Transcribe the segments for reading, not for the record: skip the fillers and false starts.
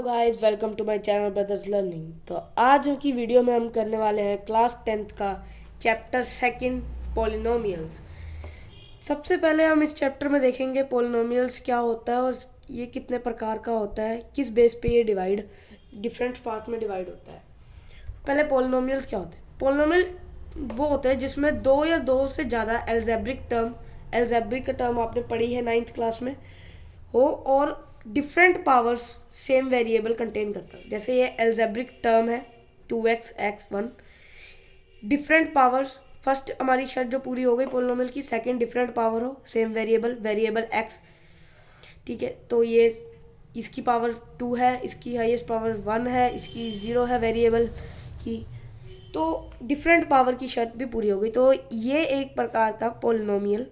Guys, welcome to my channel brothers learning. तो आज की वीडियो में हम करने वाले हैं क्लास 10th का चैप्टर सेकंड पॉलिनोमियल्स। सबसे पहले हम इस चैप्टर में देखेंगे पॉलिनोमियल्स क्या होता है और ये कितने प्रकार का होता है, किस बेस पे ये डिफरेंट पार्ट में डिवाइड होता है। पहले पॉलिनोमियल्स क्या होते हैं। पॉलिनोमियल वो होते हैं जिसमें दो या दो से ज़्यादा एल्जेब्रिक टर्म आपने पढ़ी है 9th क्लास में हो और different powers same variable contain करता है। जैसे ये एल्जेब्रिक टर्म है 2x x1, different powers. First हमारी शर्त जो पूरी हो गई पॉलिनोमियल की, सेकंड डिफरेंट पावर हो सेम वेरिएबल x। ठीक है, तो ये इसकी पावर 2 है, इसकी हाईएस्ट पावर 1 है, इसकी 0 है वेरिएबल की, तो डिफरेंट पावर की शर्त भी पूरी हो गई। तो ये एक प्रकार का पॉलिनोमियल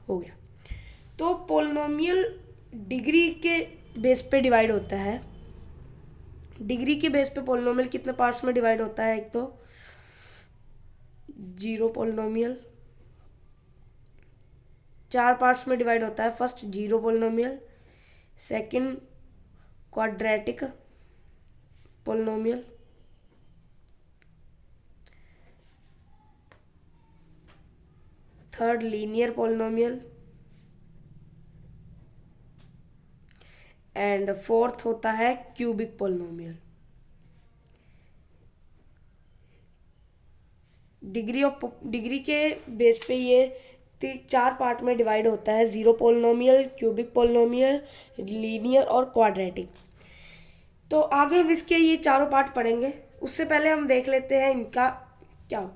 हो गया। तो पॉलिनोमियल डिग्री के बेस पे डिवाइड होता है। डिग्री के बेस पे पॉलिनोमियल कितने पार्ट्स में डिवाइड होता है। एक तो जीरो पॉलिनोमियल 4 पार्ट्स में डिवाइड होता है। First zero polynomial, second quadratic polynomial, third linear polynomial and fourth होता है क्यूबिक पॉलिनोमियल। डिग्री के बेस पे ये 4 पार्ट में डिवाइड होता है। Zero polynomial, cubic polynomial, linear और क्वाड्रेटिक। तो आगे हम इसके ये चारों पार्ट पढ़ेंगे, उससे पहले हम देख लेते हैं इनका क्या।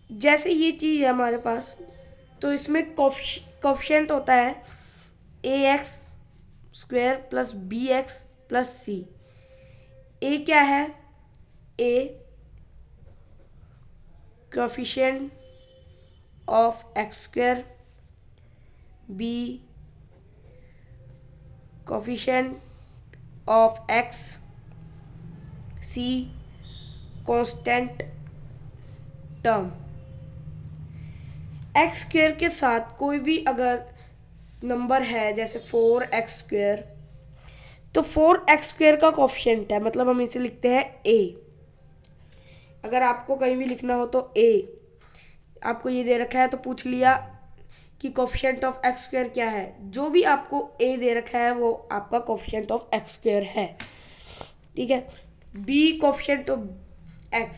जैसे ये चीज़ है हमारे पास, तो इसमें कोफिशिएंट होता है ax square plus bx plus c। a क्या है? a coefficient of x square, b coefficient of x, c constant term. X square के साथ कोई भी अगर नंबर है, जैसे 4x स्क्वायर, तो 4x स्क्वायर का कोफिशिएंट है, मतलब हम इसे लिखते हैं a। अगर आपको कहीं भी लिखना हो तो a, आपको ये दे रखा है तो पूछ लिया कि कोफिशिएंट ऑफ x स्क्वायर क्या है, जो भी आपको a दे रखा है वो आपका कोफिशिएंट ऑफ x स्क्वायर है। ठीक है, b कोफिशिएंट ऑफ x,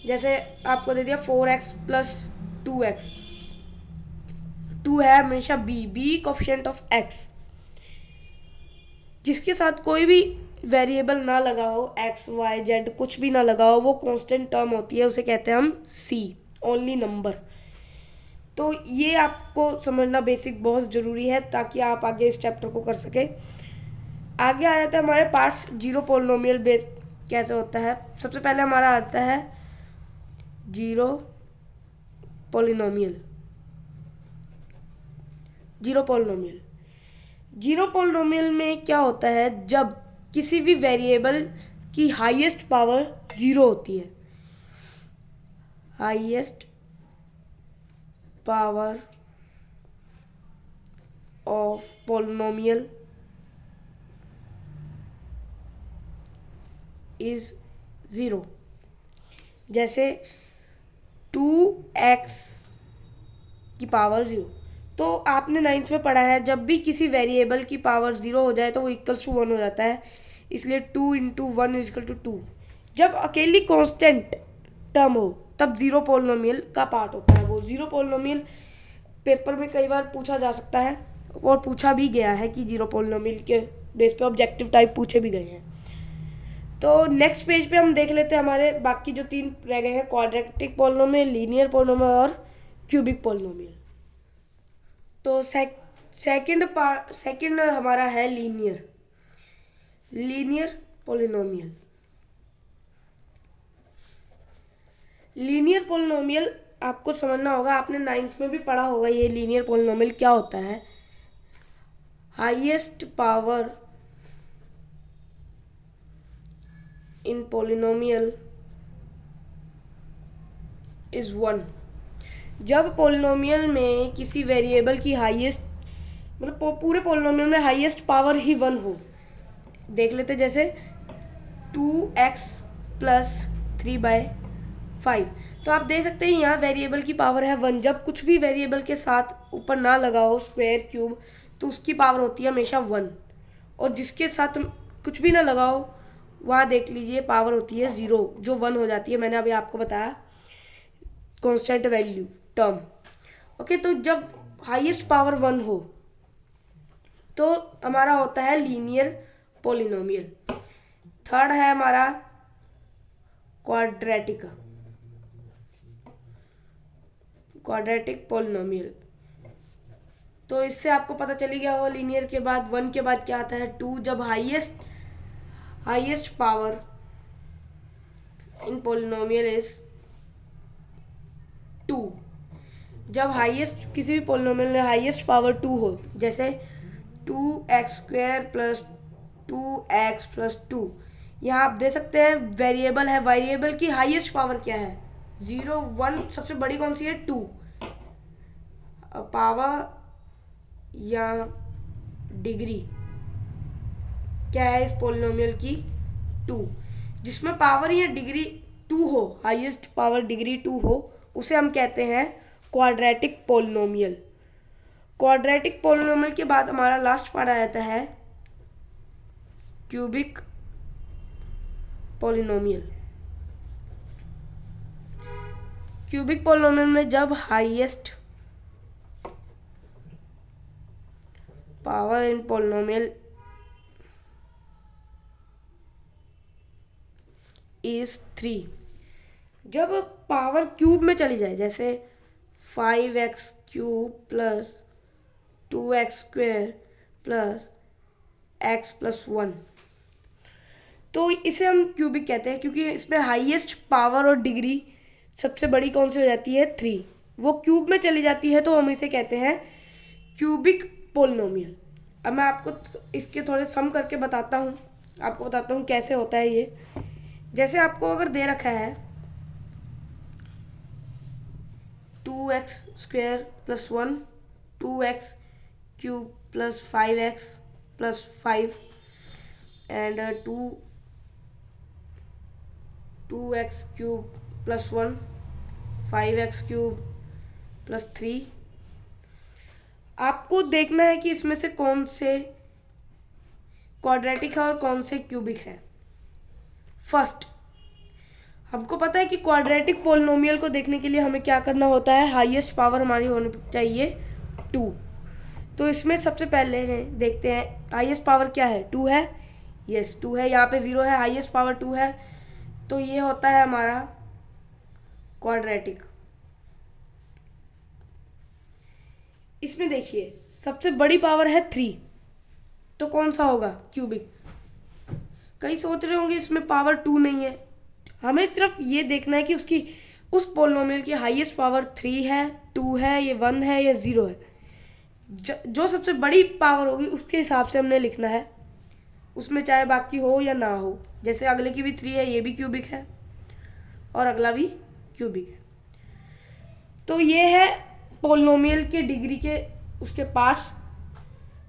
जैसे आपको दे दिया 4x प्लस 2x, 2 है हमेशा b कोफिशिएंट ऑफ x। जिसके साथ कोई भी वेरिएबल ना लगा हो, x y z कुछ भी ना लगा हो, वो कांस्टेंट टर्म होती है, उसे कहते हैं हम c, ओनली नंबर। तो ये आपको समझना बेसिक बहुत ज़रूरी है ताकि आप आगे इस चैप्टर को कर सके। आगे आ जाता है हमारे पार्ट्स। जीरो पॉलिनोमियल बेस कैसे होता है। सबसे पहले हमारा आता है जीरो पॉलिनोमियल। जीरो पॉलिनोमियल में क्या होता है, जब किसी भी वेरिएबल की हाईएस्ट पावर 0 होती है। Highest power of polynomial is 0। जैसे 2x की पावर 0। तो आपने 9th में पढ़ा है, जब भी किसी वेरिएबल की पावर 0 हो जाए तो वो इक्वल्स टू 1 हो जाता है, इसलिए 2 इंटू 1 इज इक्वल टू 2। जब अकेली कांस्टेंट टर्म हो तब जीरो पॉलिनोमियल का पार्ट होता है। वो जीरो पॉलिनोमियल पेपर में कई बार पूछा जा सकता है और पूछा भी गया है कि जीरो पॉलिनोमियल के बेस पे ऑब्जेक्टिव टाइप पूछे भी गए हैं। तो नेक्स्ट पेज पे हम देख लेते हैं हमारे बाकी जो 3 रह गए हैं, क्वाड्रेटिक पॉलिनोमियल, लीनियर पॉलिनोमियल और क्यूबिक पॉलिनोमियल। तो सेकंड हमारा है लीनियर पॉलिनोमियल। लीनियर पॉलिनोमियल आपको समझना होगा, आपने 9th में भी पढ़ा होगा ये लीनियर पॉलिनोमियल क्या होता है। Highest power in polynomial is 1। जब पॉलिनोमियल में किसी वेरिएबल की हाईएस्ट, मतलब पूरे पॉलिनोमियल में हाईएस्ट पावर ही 1 हो। देख लेते, जैसे 2x प्लस 3/5। तो आप देख सकते हैं यहाँ वेरिएबल की पावर है 1। जब कुछ भी वेरिएबल के साथ ऊपर ना लगा हो स्क्वायर क्यूब तो उसकी पावर होती है हमेशा 1, और जिसके साथ कुछ भी ना लगा हो वहाँ देख लीजिए पावर होती है 0, जो 1 हो जाती है। मैंने अभी आपको बताया कांस्टेंट वैल्यू टर्म। ओके, तो जब हाईएस्ट पावर 1 हो तो हमारा होता है लीनियर पॉलिनोमियल। थर्ड है हमारा क्वाड्रेटिक पॉलिनोमियल। तो इससे आपको पता चली गया हो लीनियर के बाद 1 के बाद क्या आता है 2। जब highest power in polynomial is 2। जब हाईएस्ट किसी भी पॉलिनोमियल में हाईएस्ट पावर 2 हो, जैसे 2x² प्लस 2x प्लस 2, यहाँ आप दे सकते हैं वेरिएबल है, वेरिएबल की हाईएस्ट पावर क्या है 0 1, सबसे बड़ी कौन सी है 2। पावर या डिग्री क्या है इस पॉलिनोमियल की 2। जिसमें पावर या डिग्री 2 हो, हाईएस्ट पावर डिग्री 2 हो, उसे हम कहते हैं क्वाड्रेटिक पॉलिनोमियल। क्वाड्रेटिक पॉलिनोमियल के बाद हमारा लास्ट पार्ट आ जाता है क्यूबिक पॉलिनोमियल। क्यूबिक पॉलिनोमियल में जब highest power in polynomial is 3, जब पावर क्यूब में चली जाए, जैसे 5x³ plus 2x² plus x plus 1, तो इसे हम क्यूबिक कहते हैं क्योंकि इसमें हाईएस्ट पावर और डिग्री सबसे बड़ी कौन सी हो जाती है 3, वो क्यूब में चली जाती है, तो हम इसे कहते हैं क्यूबिक पॉलिनोमियल। अब मैं आपको इसके थोड़े सम करके बताता हूँ, आपको बताता हूँ कैसे होता है ये। जैसे आपको अगर दे रखा है 2x² plus 1, 2x³ plus 5x plus 5 and 2x³ plus 1, 5x³ plus 3, आपको देखना है कि इसमें से कौन से क्वाड्रेटिक है और कौन से क्यूबिक है। फर्स्ट, हमको पता है कि क्वाड्रेटिक पॉलिनोमियल को देखने के लिए हमें क्या करना होता है, हाईएस्ट पावर हमारी होनी चाहिए 2। तो इसमें सबसे पहले देखते हैं हाईएस्ट पावर क्या है 2 है, यस 2 है, यहाँ पे 0 है, हाईएस्ट पावर 2 है, तो ये होता है हमारा क्वाड्रेटिक। इसमें देखिए सबसे बड़ी पावर है 3, तो कौन सा होगा क्यूबिक। कई सोच रहे होंगे इसमें पावर 2 नहीं है, हमें सिर्फ ये देखना है कि उसकी उस पॉलिनोमियल की हाईएस्ट पावर 3 है, 2 है, ये 1 है, या 0 है। जो सबसे बड़ी पावर होगी उसके हिसाब से हमने लिखना है, उसमें चाहे बाकी हो या ना हो। जैसे अगले की भी 3 है, ये भी क्यूबिक है, और अगला भी क्यूबिक है। तो ये है पॉलिनोमियल के डिग्री के उसके पार्ट्स।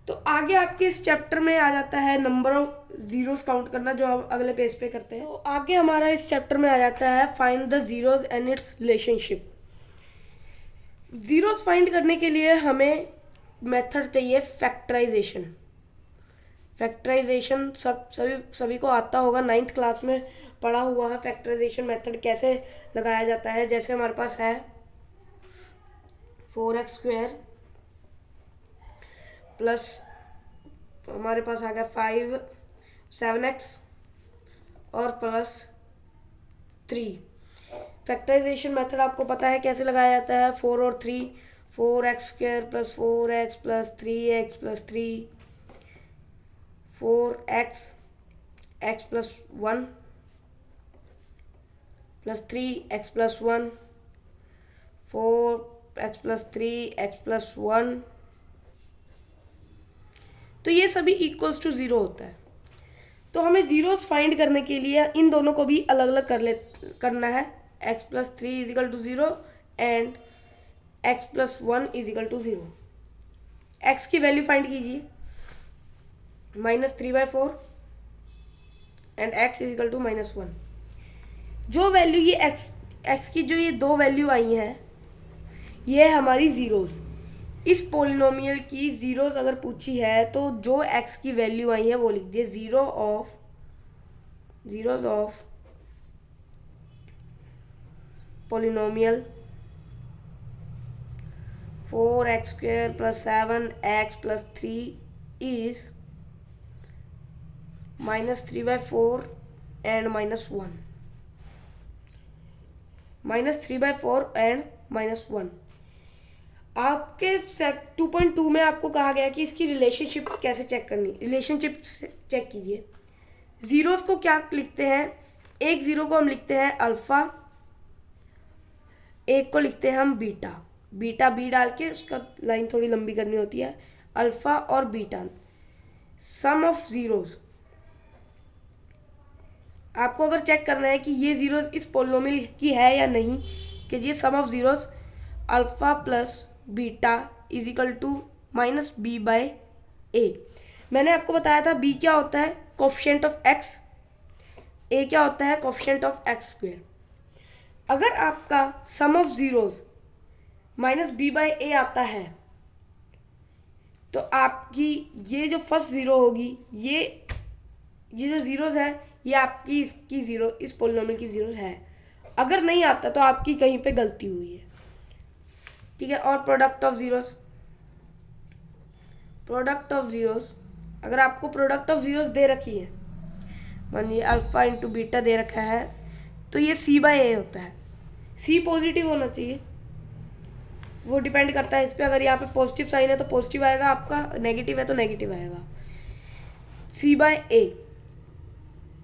तो आगे आपके इस चैप्टर में आ जाता है नंबर ऑफ जीरोस काउंट करना, जो हम अगले पेज पे करते हैं। तो आगे हमारा इस चैप्टर में आ जाता है find the zeros and it's relationship. Zeros find करने के लिए हमें मेथड चाहिए फैक्टराइजेशन। फैक्टराइजेशन सभी को आता होगा, 9th क्लास में पढ़ा हुआ है फैक्टराइजेशन मेथड कैसे लगाया जाता है। जैसे हमारे पास है 4x² प्लस हमारे पास आ गया 7x और प्लस 3। फैक्टराइजेशन मेथड आपको पता है कैसे लगाया जाता है, 4 और 3, 4x² plus 4x plus 3x plus 3, 4x x plus 1 plus 3x plus 1, 4x plus 3x plus 1। तो ये सभी इक्वल्स टू 0 होता है। तो हमें जीरोस फाइंड करने के लिए इन दोनों को भी अलग अलग करना है। x plus 3 is equal to 0 and x plus 1 is equal to 0। x की वैल्यू फाइंड कीजिए, -3/4 and x is equal to -1। जो वैल्यू ये x की जो ये दो वैल्यू आई हैं ये है हमारी ज़ीरोज़। इस पोलिनोमियल की ज़ीरोज़ अगर पूछी है तो जो x की वैल्यू आई है वो लिख दिए zeros of polynomial 4x² + 7x + 3 is -3/4 and -1। -3/4 and -1। आपके 2.2 में आपको कहा गया कि इसकी रिलेशनशिप कैसे चेक करनी। रिलेशनशिप चेक कीजिए। ज़ीरोज़ को क्या लिखते हैं, एक ज़ीरो को हम लिखते हैं अल्फ़ा, एक को लिखते हैं हम बीटा। बीटा बी डाल के उसका लाइन थोड़ी लंबी करनी होती है। अल्फ़ा और बीटा सम ऑफ ज़ीरोज़। आपको अगर चेक करना है कि ये ज़ीरोज़ इस पोलिनोमियल की है या नहीं, कि ये sum of zeros alpha plus beta is equal to -b/a। मैंने आपको बताया था b क्या होता है, कोफिशिएंट ऑफ x, a क्या होता है, कोफिशिएंट ऑफ x²। अगर आपका सम ऑफ ज़ीरोज़ -b/a आता है तो आपकी ये जो फर्स्ट ज़ीरो होगी, ये जो ज़ीरोज़ हैं ये आपकी इसकी ज़ीरो, इस पोलिनोमियल की ज़ीरोज़ है। अगर नहीं आता तो आपकी कहीं पे गलती हुई है, ठीक है। और प्रोडक्ट ऑफ ज़ीरोज़, अगर आपको प्रोडक्ट ऑफ ज़ीरोज़ दे रखी है, मानिए अल्फ़ा इंटू बीटा दे रखा है, तो ये c/a होता है। c पॉजिटिव होना चाहिए, वो डिपेंड करता है इस पर। अगर यहाँ पे पॉजिटिव साइन है तो पॉजिटिव आएगा आपका, नेगेटिव है तो नेगेटिव आएगा। c/a,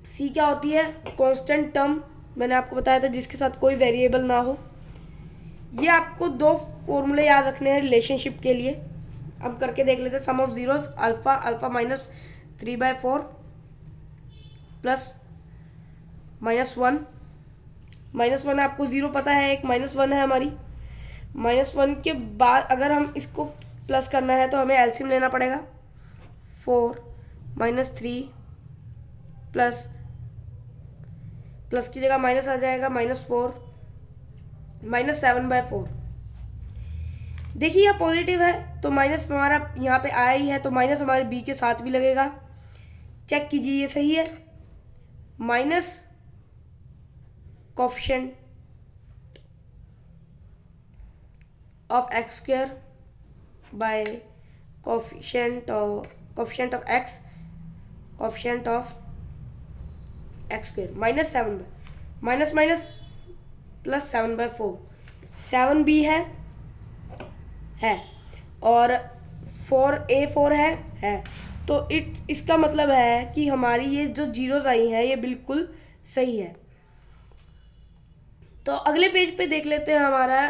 c क्या होती है, कांस्टेंट टर्म। मैंने आपको बताया था जिसके साथ कोई वेरिएबल ना हो। ये आपको दो फॉर्मूले याद रखने हैं रिलेशनशिप के लिए। हम करके देख लेते हैं। सम ऑफ ज़ीरोज़ अल्फ़ा -3/4 प्लस -1। -1 आपको ज़ीरो पता है, एक -1 है हमारी। -1 के बाद अगर हम इसको प्लस करना है तो हमें एलसीएम लेना पड़ेगा। 4 -3 प्लस की जगह माइनस आ जाएगा, -4 -7/4। देखिए यह पॉजिटिव है तो माइनस हमारा यहाँ पे आया ही है, तो माइनस हमारे बी के साथ भी लगेगा। चेक कीजिए ये सही है। Minus coefficient of x² bye coefficient of x, coefficient of x², -7 minus plus 7/4। 7 b है और 4 है। तो इसका मतलब है कि हमारी ये जो जीरोज आई हैं ये बिल्कुल सही है। तो अगले पेज पे देख लेते हैं हमारा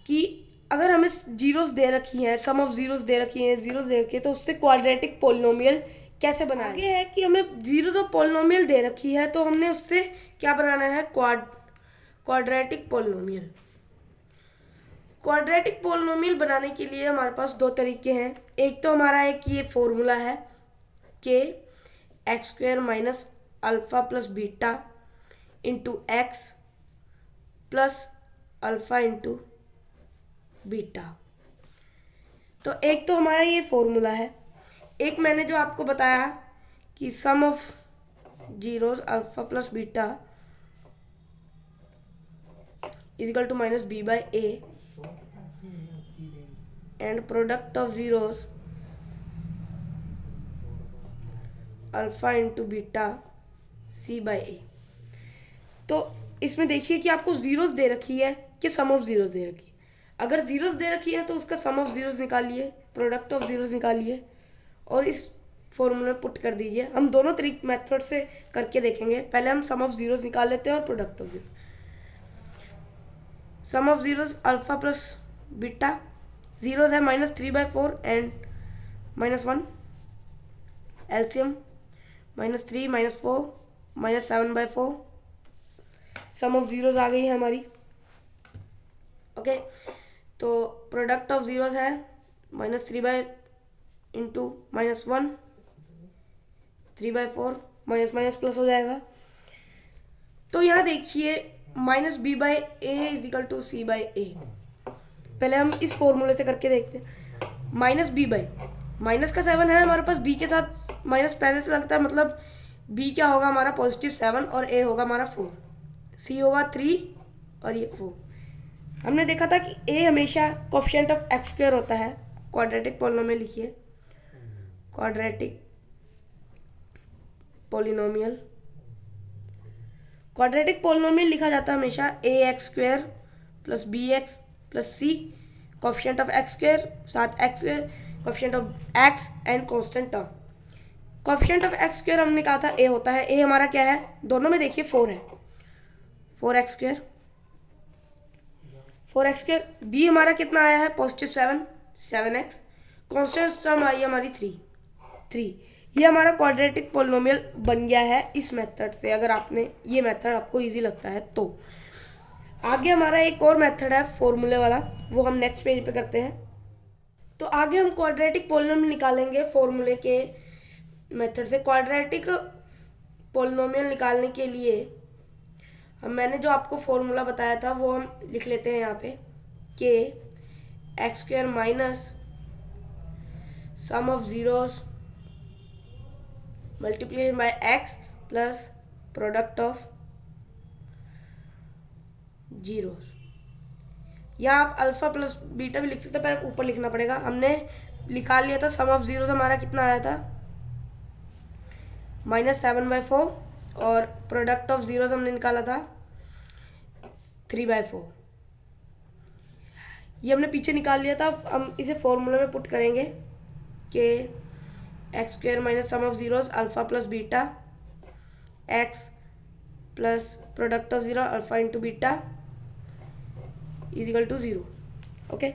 कि अगर हमें जीरोज दे रखी हैं, सम ऑफ ज़ीरोज दे रखी हैं, ज़ीरोज दे रखी है, तो उससे क्वाड्रेटिक पोलिनोमियल कैसे बनाएं। आगे है कि हमें जीरोज ऑफ पोलिनोमियल दे रखी है तो हमने उससे क्या बनाना है, क्वाड्रेटिक पोलिनोमियल। क्वाड्रेटिक पोलिनोमियल बनाने के लिए हमारे पास दो तरीके हैं। एक तो हमारा एक ये फॉर्मूला है कि x² minus alpha plus beta into x plus alpha into beta. तो एक तो हमारा ये फॉर्मूला है। एक मैंने जो आपको बताया कि sum of zeros alpha plus beta is equal to -b/a and product of zeros alpha into beta c/a। तो इसमें देखिए कि आपको जीरोस दे रखी है कि सम ऑफ जीरोस दे रखी है। अगर जीरोस दे रखी है तो उसका सम ऑफ जीरोस निकालिए, प्रोडक्ट ऑफ जीरोस निकालिए और इस फॉर्मूले में पुट कर दीजिए। हम दोनों तरीके मेथड से करके देखेंगे। पहले हम सम ऑफ जीरोस निकाल लेते हैं और product of zero. Sum of zeros alpha plus beta, zeros है -3/4 and -1। LCM -3 -4 -7/4। Sum of zeros आ गई है हमारी। ओके, तो प्रोडक्ट ऑफ जीरोस है -3 इंटू -1 3/4 माइनस माइनस प्लस हो जाएगा। तो यहाँ देखिए minus b by a is equal to c by a. पहले हम इस फॉर्मूले से करके देखते हैं। माइनस बी बाई माइनस का 7 है हमारे पास, बी के साथ माइनस पहले से लगता है, मतलब बी क्या होगा हमारा पॉजिटिव 7 और ए होगा हमारा 4, सी होगा 3 और ये 4। हमने देखा था कि ए हमेशा कोएफिशिएंट ऑफ एक्स स्क्वायर होता है। क्वाड्रेटिक पॉलिनोमियल लिखिए, क्वाड्रेटिक पॉलिनोमियल। क्वाड्रेटिक पॉलिनोमियल लिखा जाता है हमेशा a x square plus b x plus c, coefficient of x square साथ x square, coefficient of x and constant term. Coefficient of x square हमने कहा था ए होता है, ए हमारा क्या है, दोनों में देखिए 4 है, 4x square, 4x square. B हमारा कितना आया है पॉजिटिव 7, 7x, कांस्टेंट टर्म आई है हमारी 3। ये हमारा क्वाड्रेटिक पॉलिनोमियल बन गया है इस मेथड से, अगर आपने ये मेथड आपको इजी लगता है तो। आगे हमारा एक और मेथड है फॉर्मूले वाला, वो हम नेक्स्ट पेज पे करते हैं। तो आगे हम क्वाड्रेटिक पॉलिनोमियल निकालेंगे फॉर्मूले के मेथड से। क्वाड्रेटिक पॉलिनोमियल निकालने के लिए मैंने जो आपको फॉर्मूला बताया था वो हम लिख लेते हैं यहाँ पे, के x square minus sum of zeros multiplied by x plus product of zeros. या आप अल्फा प्लस बीटा भी लिख सकते हैं, पर ऊपर लिखना पड़ेगा। हमने लिखा लिया था सम ऑफ जीरोस हमारा कितना आया था -7/4 और प्रोडक्ट ऑफ जीरोस हमने निकाला था 3/4। ये हमने पीछे निकाल लिया था, हम इसे फॉर्मूला में पुट करेंगे कि x square minus sum of zeros alpha plus beta x plus product of zero alpha into beta is equal to 0। Okay,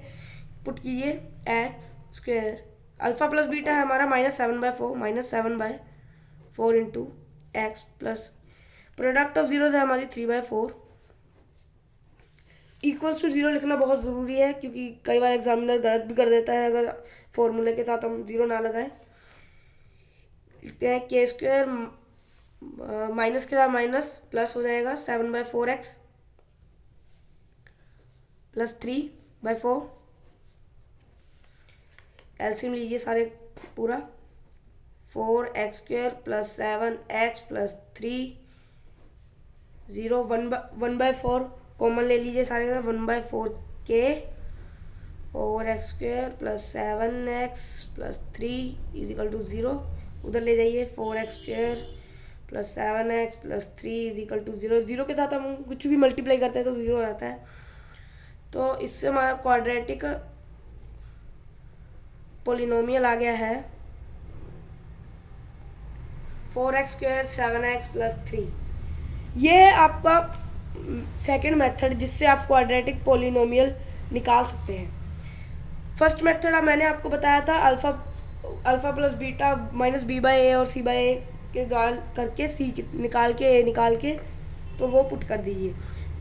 put कीजिए x square alpha plus beta है हमारा -7/4 into x plus product of zero है हमारी 3/4 equals to 0 लिखना बहुत ज़रूरी है, क्योंकि कई बार एग्जामिनर गलत भी कर देता है अगर फॉर्मूले के साथ हम 0 ना लगाएं। लिखते हैं के स्क्वायर माइनस के साथ माइनस प्लस हो जाएगा 7/4x प्लस 3/4। एलसीएम लीजिए सारे पूरा, 4x square plus 7x plus 3 0 1/4 common ले लीजिए सारे का 1/4 के और x square plus 7x plus 3 is equal to 0। उधर ले जाइए 4x square plus 7x plus 3 is equal to 0। 0 के साथ हम कुछ भी मल्टीप्लाई करते हैं तो 0 हो जाता है। तो इससे हमारा क्वाड्रेटिक पॉलिनोमियल आ गया है 4x स्क्वायर 7x प्लस 3। ये है आपका सेकेंड मेथड जिससे आप क्वाड्रेटिक पॉलिनोमियल निकाल सकते हैं। फर्स्ट मेथड मैंने आपको बताया था alpha plus beta minus b by a और सी बाई ए के गाल करके सी निकाल के ए निकाल के तो वो पुट कर दीजिए।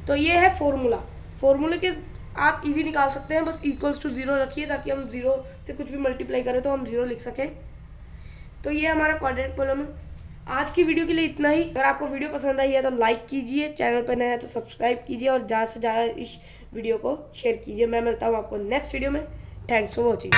तो ये है फॉर्मूले के आप इजी निकाल सकते हैं, बस इक्वल्स टू 0 रखिए ताकि हम 0 से कुछ भी मल्टीप्लाई करें तो हम 0 लिख सकें। तो ये हमारा क्वाड्रेटिक पॉलिनोमियल। आज की वीडियो के लिए इतना ही। अगर आपको वीडियो पसंद आई है तो लाइक कीजिए, चैनल पर नया है तो सब्सक्राइब कीजिए और ज़्यादा से ज़्यादा इस वीडियो को शेयर कीजिए। मैं मिलता हूँ आपको नेक्स्ट वीडियो में। Thanks for watching.